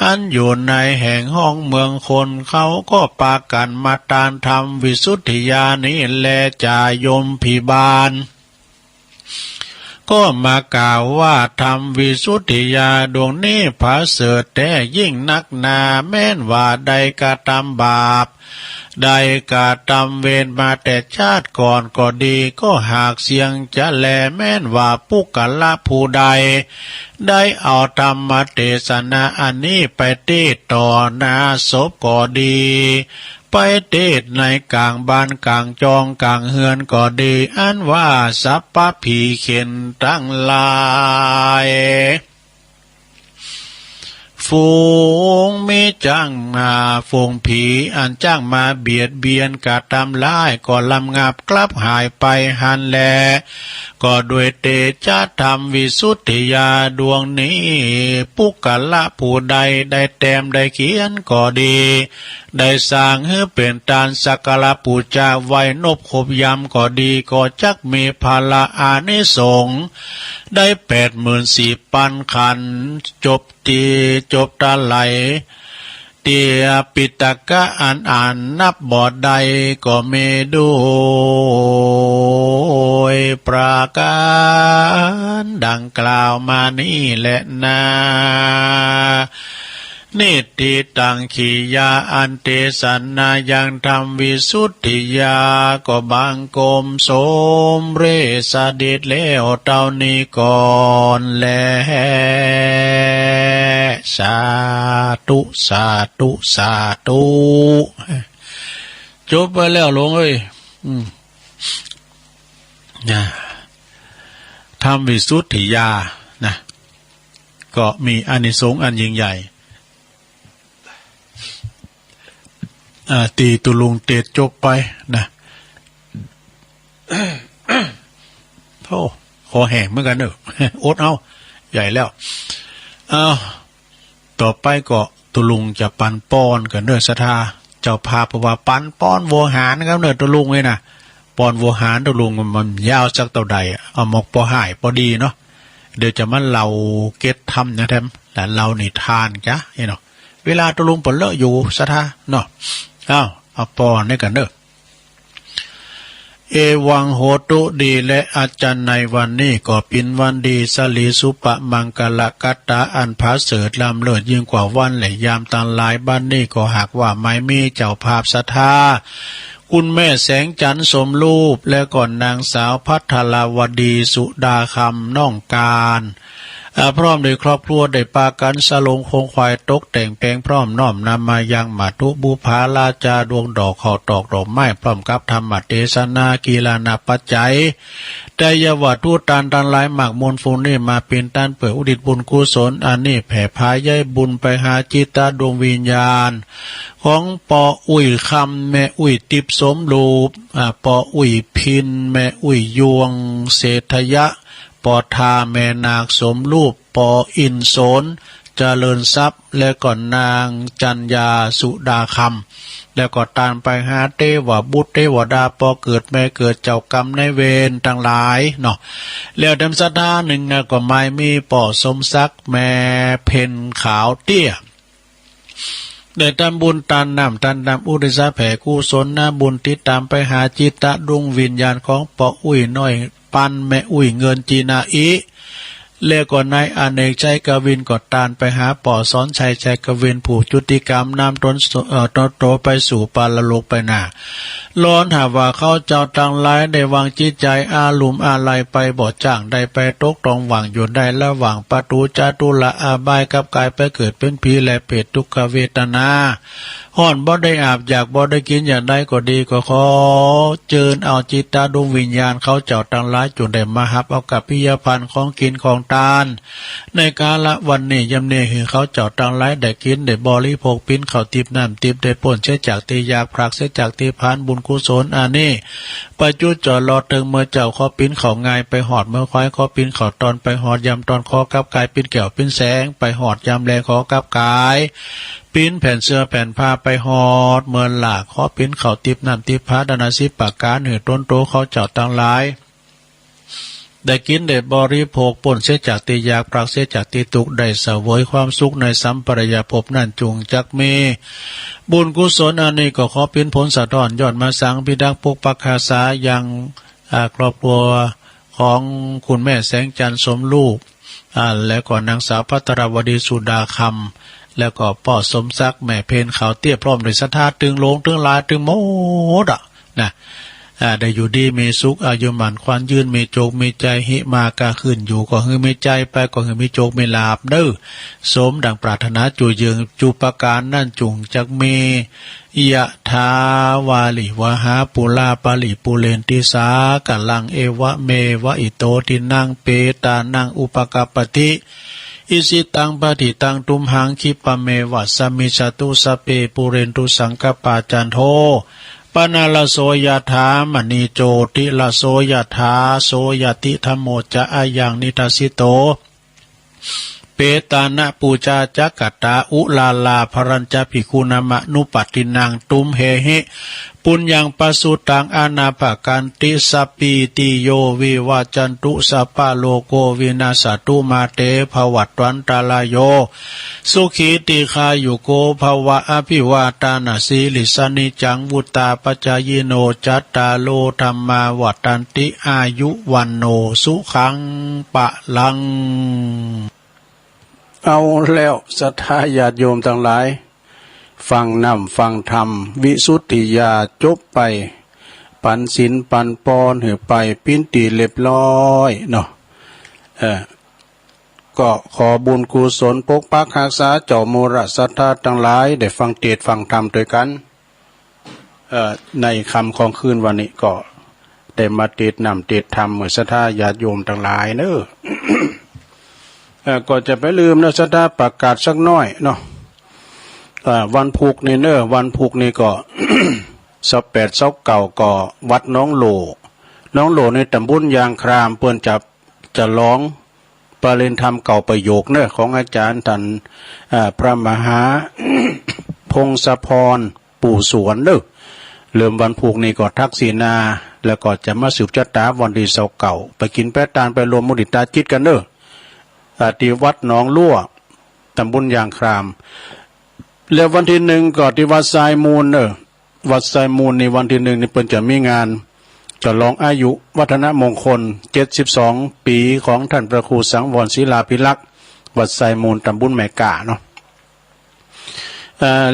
อันอยู่ในแห่งห้องเมืองคนเขาก็ปากันมาตานทำวิสุทธิญาณนี้แลจ่ายมพิบาลก็มากล่าวว่าทำวิสุทธิญาณดวงนี้พระเสริฐแต่ยิ่งนักหนาแม้นว่าใดกระทำบาปได้กระทำเวรมาแต่ชาติก่อนก็ดีก็หากเสียงจะแลแม้นว่าปุกละผู้ใดได้เอาธรรมเทศนาอันนี้ไปเทศต่อหน้าศพก็ดีไปเทศในกลางบ้านกลางจองกลางเฮือนก็ดีอันว่าสัพพะผีเข็นตั้งหลาย ฝูงมีจ้างมาฝูงผีอันจ้างมาเบียดเบียนกะทำร้ายก็ลำงับกลับหายไปหันแลก็ด้วยเตชะธรรมวิสุทธิญาดวงนี้ปุกกะละผู้ใดได้แต้มได้เขียนก็ดีได้สร้างให้เป็นตานสักการะปูจาไว้นบขบยำก็ดีก็จักมีภาละอานิสงส์ได้84,000 ขันจบตาไหลเตียปิตกะอ่านนับบอดใดก็เมด้วยประการดังกล่าวมานี่แหละนานิติตังขียาอันเตสันนายังธรรมวิสุทธิยาก็บังกมสมเรสเด็จแล้วเต่านี้ก่อนแลสาธุสาธุสาธุจบไปแล้วหลวงเอ้ยธรรมวิสุทธิยานะก็มีอานิสงส์อันยิ่งใหญ่ตีตุลุงเตจจบไปนะโธ่คอแห้งเหมือนกันเนอะอดเอาใหญ่แล้วต่อไปก็ตุลุงจะปันป้อนกันเนอะศรัทธาเจ้าพาเพราะว่าปันป้อนโวหารนะครับเนอะตุลุงเลยนะป้อนโวหารตุลุงมันยาวสักเท่าใดเอาหมกพอหายพอดีเนาะเดี๋ยวจะมาเล่าเก็ตทำนะแทมแต่เรานี่ทานจ้ะเนาะเวลาตุลุงปนเลอะอยู่ศรัทธาเนาะเอาปอนให้กันเด้อเอวังโหตุดีและอาจารย์ในวันนี้ก็เป็นวันดีสลีสุปะมังกลกัตตาอันพาเสริฐลำเลิศยิ่งกว่าวันและยามตาลายบ้านนี้ก็หากว่าไม่มีเจ้าภาพศรัทธาคุณแม่แสงจันทร์สมรูปและก่อนนางสาวพัทราวดีสุดาคำน้องการพร้อมโดยครอบครัวได้ปากันสลงคงควายตกแต่งแปลงพร้อมน้อมนำมายังมาตุบุภาลาจาดวงดอกขอตอกดอกไม้พร้อมกับธรรมเทศนากีฬานาปัจจัยแต่ยาวัตถุตานหลายหมากมนฟูนี่มาเป็นตานเปิดอุดิตบุญกุศลอันนี้แผ่พายย้ายบุญไปหาจิตตาดวงวิญญาณของปออุ่ยคำแม่อุ่ยติบสมรูปปออุ่ยพินแม่อุ่ยยวงเศรษฐยะปอทาแม่นาคสมรูปปออินโสนเจริญทรัพย์และก่อนนางจัญญาสุดาคำแล้วก็ตามไปหาเทวบุตรเทวดาปอเกิดแม่เกิดเจ้ากรรมในเวรทั้งหลายเนาะแล้วดำสัทธาหนึ่งนะก็ไม่มีปอสมศักดิ์แม่เพนขาวเตี้ยได้ทำบุญตานนำอุทิศแผ่กุศลนะบุญที่ตามไปหาจิตตะดวงวิญญาณของปออุ้ยน้อยปันแม่อุ้ยเงินจีนาอีเล่ก่อนนายอเนกใจกวินกอดตานไปหาป่อสอนชัยใจกวินผูกจุติกรรมนำตนโตไปสู่ปาลโลกไปหน้าร้อนหาว่าเขาเจ้าตังหลายได้วางจิตใจอาลุมอาลัยไปบ่จ้างได้ไปตกตองหวังอยู่ได้ระหว่างประตูจตุละอาบายกับกายไปเกิดเป็นผีและเปรตทุกขเวทนาห่อนบ่ได้อาบอยากบ่ได้กินอย่างใดก็ดีก็ขอเจิญเอาจิตตาดวงวิญญาณเขาเจ้าตังหลายจนได้มาหับเอากับพิยพันธ์ของกินของตานในกาละวันนี้ยำเนคือเขาเจ้าตังหลายได้กินได้บริโภคปิ้นเขาติบน้ำติบได้ป่นเสียจากตียากพรักเสียจากตีพานบุญกุศลอันนี้ไปจุดจอดรอเติงเมื่อเจ้าขอปิ้นเขาง่ายไปหอดเมื่อควายขอปิ้นเขาตอนไปหอดยำตอนขอกับกายปิ้นแก้วปิ้นแสงไปหอดยำแรงขอกับกายปิ้นแผ่นเสื้อแผ่นผ้าไปหอดเมื่อหลากขอปิ้นเขาติบน้ำติบพาดานาสิปากการเหนือต้นโตเขาเจ้าตังหลายได้กินได้บริโภคป่นเสียจากตียากปรักเสียจากตีตุกได้เสวยความสุขในสัมปรายภพนั่นจุงจักเมบุญกุศลอันนี้ก็ขอเป็นผลสะท้อนยอดมาสังพิทักษ์ปกปักษาษายังครอบครัวของคุณแม่แสงจันทร์สมลูกและก็นางสาวพัทรวดีสุดาคำแล้วก็พ่อสมศักดิ์แม่เพนขาวเตี้ยพร้อมด้วยศรัทธาตึงโลงตึงลายตึงโมดนะได้อยู่ดีมีสุขอายุหมันควันยืนมีโจกมีใจหิมากาขึ้นอยู่ก็คือมีใจไปก็คือมีโจกมีลาบเด้อสมดังปรารถนาจุเยืองจุปการนั่นจุงจักเมยะทาวาลิวหาปุลาปาลิปุเรนติสากัลลังเอวะเมวะอิโตตินังเปตานังอุปกปปติ อิสิตังปฏิตังตุมหังคิปะเมวัสสมิจตุสเปปุเรนตุสังกปาจันโทปนาลโสยถามณีโจติลโสยถาโสยติธรรมโมจะอายังนิทัสสิโตเปตานะปูจาจักตาอุลาลาภรัญจภิกขุนามะนุปัตตินังตุมเหหิปุญญังปสุตังอานาภกันติสัพปีติโยวิวาจันตุสัพพะโลโกวินาสตุมาเตภวัตวันตาลายโยสุขีติคายุโกภวะอภิวาตานาสีลิสนิจังวุตาปัจจายโนจัตตาโลธรรมาวัตันติอายุวันโนสุขังปะลังเอาแล้วศรัทธาญาติโยมทั้งหลายฟังนำฟังธรรมวิสุทธิญาจบไปปันศีลปันปอนหือไปปิ้นตีเรียบร้อยเนาะก็ขอบุญกุศลปกปักรักษาเจ้าโมระศรัทธาทั้งหลายได้ฟังเทศน์ฟังธรรมด้วยกันในคำของคืนวันนี้ก็ได้มาเทศน์นำเทศน์ธรรมเมื่อศรัทธาญาติโยมทั้งหลายเนอะก็จะไปลืมนะศรัทธาประกาศสักน้อยเนาะวันพุกนี่เนอะวันพุกนี่ก็ 18 เก่าก็วัดน้องโหลในตำบลยางครามเปิ้นจะร้องปริญธรรมเก่าประโยคเนอะของอาจารย์ท่านพระมหา พงศพรปู่สวนเนอะเริ่มวันพุกนี่ก็ทักษิณาแล้วก็จะมาสืบชะตาวันที่เก่าไปกินแปะตานไปรวมมุดิตาจิตกันเนอะที่วัดหนองลั่วตำบลยางครามแล้ววันที่1ก็ที่วัดทรายมูลวัดทรายมูลในวันที่1นี่เพิ่นจะมีงานจะลองอายุวัฒนมงคล72 ปีของท่านพระครูสังวรศิลาภิลักษ์วัดทรายมูลตำบลแม่กะเนาะ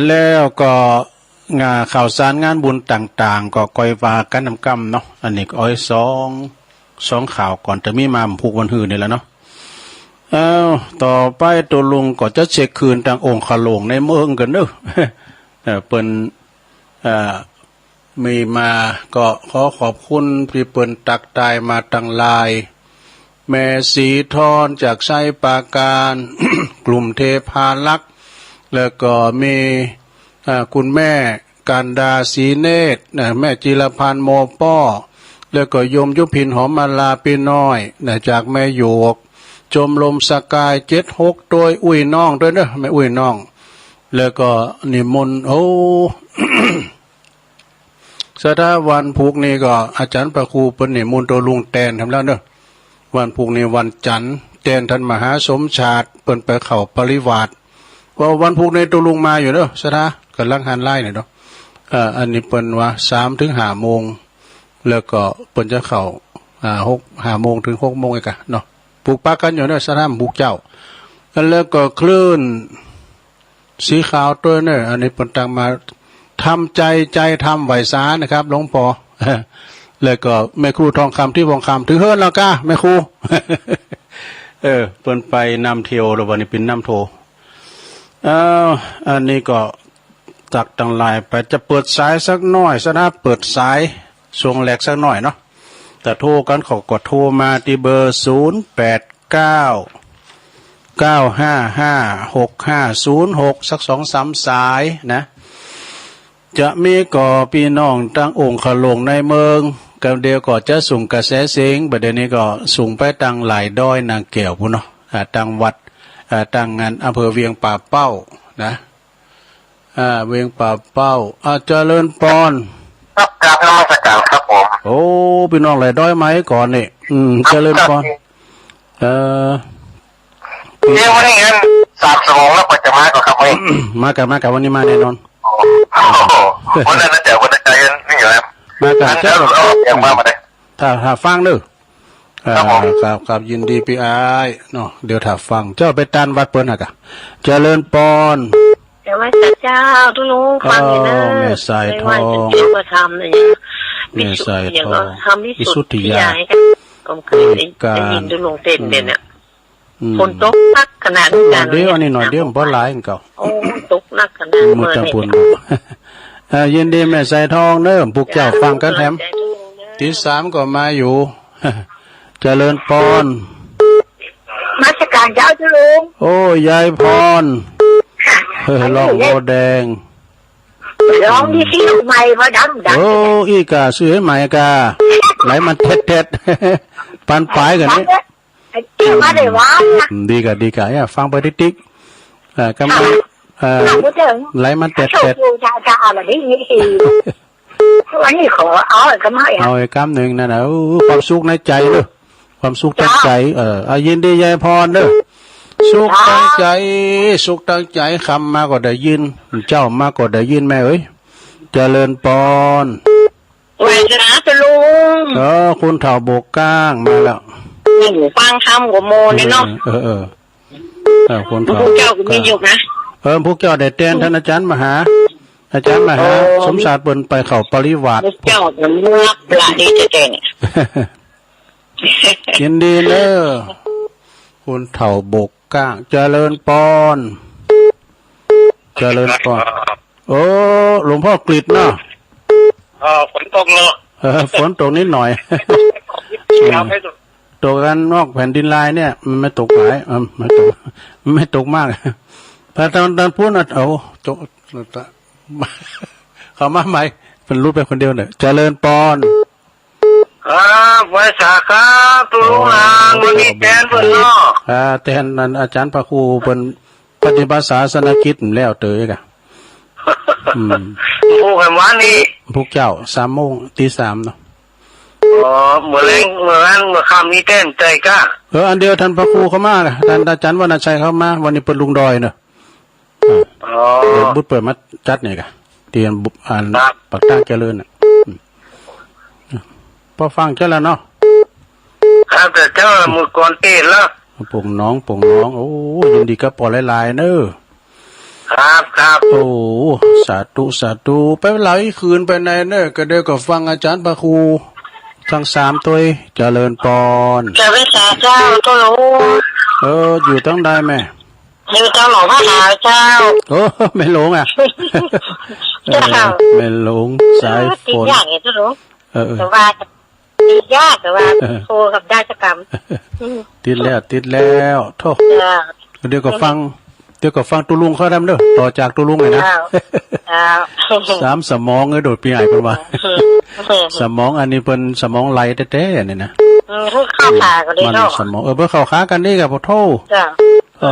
แล้วก็งานข่าวสารงานบุญต่างๆก็ก้อยว่ากันนำกรรมเนาะอันนี้ก็อ้อยสองข่าวก่อนจะมีมาผูกวันหื่นนี่แหละเนาะต่อไปตัวลุงก็จะเช็คคืนทางองค์ขลงในเมืองกันเนอะเปิ้นมีมาก็ขอขอบคุณที่เปิ้นตักตายมาตั้งลายแม่สีทอนจากไซปาการ กลุ่มเทพาลักษ์แล้วก็มีคุณแม่กันดาสีเนตรแม่จิรพันธ์โมป้อแล้วก็โยมยุพินหอมมาลาปีน้อยจากแม่หยวกจมลมสกาย76โดยอุ้ยน้องด้วยเนอะไม่อุ้ยน้องแล้วก็นิมนต์สถาวันพุกนี้ก็อาจารย์ประครูเป็นนิมนต์ตัวลุงแตนทำแล้วเนอะวันพุกนี้วันจันทร์แตนท่านมหาสมชาติเปิ้นไปเข้าปริวาสว่าวันพุกนี้ตัวลุงมาอยู่เนอะสถากำลังหันไล่เนาะอันนี้เปิ้นว่า3 ถึง 5 โมงแล้วก็เปิ้นจะเข้า5 โมงถึง 6 โมงอีกเนาะปลูกปักกันอยู่ในสนามบุกเจ้าแล้วก็คลื่นสีขาวตัวเนี่ยอันนี้เป็นต่างมาทำใจทำไหวสานะครับหลวงพ่อแล้วก็แม่ครูทองคำที่วงคำถึงเฮิร์นแล้วก้าแม่ครู เปิ้นไปนำเที่ยวแล้ววันนี้เป็นนำโทอันนี้ก็ตักตั้งหลายไปจะเปิดสายสักน้อยสนะเปิดสายช่วงแรกสักน้อยเนาะแต่โทรกันขอกดโทรมาที่เบอร์0899556506สัก2-3 สายนะจะมีก่อพี่น้องตั้งองค์ขลงในเมืองกันเดียวก็จะส่งกระแสเสียงประเดี๋ยวนี้ก็ส่งไปตั้งหลายด้อยนางแก้วพุ่นเนาะตั้งวัดตั้งงานอำเภอเวียงป่าเป้านะเวียงป่าเป้าเจริญปอนครับกราบนมัสการครับผมโอ้พี่น้องหลายด้อยไหมก่อนนี่เจริญปอนเดี๋ยววันนี้งั้น3 ชั่วโมงแล้วก็จะมาก่อนครับมากับวันนี้มาแน่นอนวันนั้นเดี๋ยววันนั้นใจนี่อยู่แล้วมากับเจ้าอย่างมาได้ถ้าฟังเด้อครับยินดีพี่อ้ายเนาะเดี๋ยวถ้าฟังเจ้าไปตันวัดเปิ้นหะกะเจริญปอนเดี๋ยวว่าเจ้าทุลุงฟังอยู่นะแม่สายทองก็ทำเนี่ยแม่สายทองวิสุทธิยาก็เคยได้ยินทุลุงเต้นเนี่ยฝนตกหนักขนาดนี้เดี๋ยวอันนี้หน่อยเดี๋ยวบ่หลายเก่าโอ้ตกหนักขนาดมื้อตะปุ่นยินดีแม่สายทองเด้อพวกเจ้าฟังกันแถมที่3ก็มาอยู่เจริญปอนมาสการ านเจ้าจุลุง โอ้ยายพรลองโบแดง ร้องที่ที่ใหม่พอดัง โอ้อีกาซื้อให้ใหม่กาไหลมันเท็ดๆปันปลายกันนี่ เกี่ยวมาได้ว่า ดีกะอย่าฟังไปติ๊กๆกำลังไหลมันเท็ด อยู่ชาๆแบบนี้วันนี้ขอเอาก็ไม่ เอาไอ้กำหนึ่งนั่นนะความสุขในใจเด้อความสุขตั้งใจยินดียายพรเด้อสุขตั้งใจคำมาก็ได้ยินเจ้ามาก็ได้ยินแม่เอ้ยเจริญปอน ไหวจะนะจะลุง คุณเถ่าโบกก้างมาแล้ว นี่หนูฟังคำกับโมเนี่ยเนาะ คุณเถ่า พวกเจ้าก็มีอยู่นะ พวกเจ้าได้เต้นท่านอาจารย์มหาสมศาสตร์เปิ่นไปเข้าปริวาส พวกเจ้าจะเมื่อปลาดีจะเจเนี่ย ยินดีเด้อคุณเถ่าโบกก้างเจริญปอนโอ้หลวงพ่อกฤษเนาะ ฝนตกเลย ฝนตกนิดหน่อย เอาให้สุด ตกกันนอกแผ่นดินลายเนี่ยมันไม่ตกหลายไม่ตกมากพระตอนพูดนะตกเขามาใหม่เป็นรู้ไปคนเดียวเนี่ยเจริญปอน ครับไว้สาครับตุลุงหางวันนี้แทนเพิ่นเนาะ แทนนั้นอาจารย์พระครูเป็นปฏิบัติศาสนกิจแล้วเตยกะ ผู้กันวันนี้ พวกเจ้า3 โมงตี 3เนาะ เมื่อค่ำนี้เต้นใจกล้า อันเดียวท่านพระครูเขามาท่านอาจารย์วรรณชัยเขามาวันนี้เปิดลุงดอยเนาะบุตรเปิดมาจัดเนี่ยกะเตียนปักตั้งเจริญพอฟังเจ้าแล้วเนาะ ครับแต่เจ้ามือก่อนเต้นแล้ว ป่งน้องโอ้ยินดีกับปอหลายๆเนอะ ครับโอ้สาธุไปหลายคืนไปไหนเนอะก็เดี๋ยวก็ฟังอาจารย์พระครูทั้ง3ตัวเจริญปอน จะไปสาเจ้าตัวลุง อยู่ตั้งได้ไหม อยู่เจ้าหลวงพ่อหาเจ้า โอ้ไม่หลงอ่ะ ไม่หลงสายฝ ติด น ยากอย่างเจ้าลุง แต่ ว่าติดยากแต่ว่าโทรกับราชกรรม ติดแล้วโทษเดี๋ยวก็ฟังตุลุงเขาทำเด้อต่อจากตุลุงเลยนะ3 สมองโดดปีใหญ่เป็นว่าสมองอันนี้เป็นสมองไหลแท้ๆเนี่ยนะ เข้าขาก็ได้ มัน เนาะ สมองเพื่อเข้าค้ากันนี่กับพ่อโทโอ้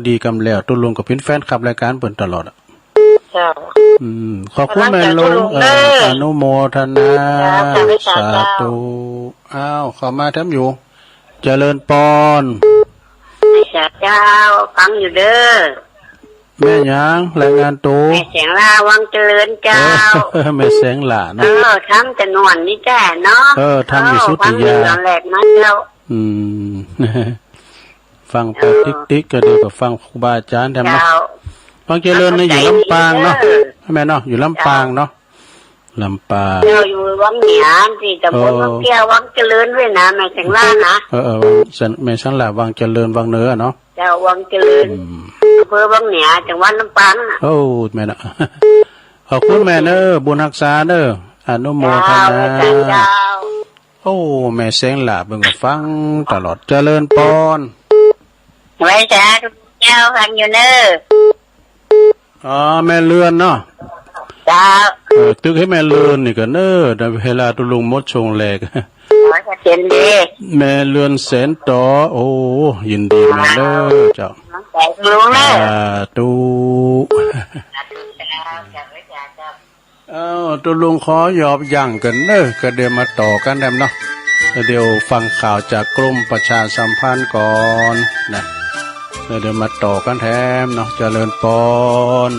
ดีกำแล้วตุลุงกับเป็นแฟนคลับรายการเปิดตลอดขอบคุณแม่ลุงอนุโมทนาสาธุเข้ามาทำอยู่เจริญปอนเจ้าฟังอยู่เด้อ แม่ยังรายงานตัว แม่เสียงลาวังเจริญเจ้า แม่แสงหลานะ ทำแต่นวลนี่แจ้เนาะ ทำอยู่สุติยา ตอนแรกนะเจ้า ฟังไปติ๊กก็เดี๋ยวก็ฟังครูบาอาจารย์ทำนะฟังเจริญนี่อยู่ลำปางเนาะแม่เนาะอยู่ลำปางเนาะลำปางเจ้าอยู่วังเหนียนที่ตำบลวังเกี้ยววังเจริญด้วยนะแม่เสียงลานะแม่ฉันแหละวังเจริญวังเหนือเนาะ เจ้าวังเจริญอำเภอวังเหนียจังหวัดลำปางนะ โอ้แม่นะขอบคุณแม่เนอบุญรักษาเนออนุโมทนาโอ้แม่เสียงหลาเบิ่งฟังตลอดเจริญปอน ไว้จ้าเจ้าฟังอยู่เนอ แม่เลือนเนาะ จ้าตึกให้แม่เลือนนี่ก็เนอแต่เวลาตุลุงมดชงแหลกแม่เลือนแสนต่อโอ้ยินดีแม่เด้อเจ้าตูตุลุงขอหยอบย่างกันเนอก็เดี๋ยวมาต่อกันแดมเนาะเดี๋ยวฟังข่าวจากกรมประชาสัมพันธ์ก่อนนะเดี๋ยวมาต่อกันแถมเนาะเจริญปอน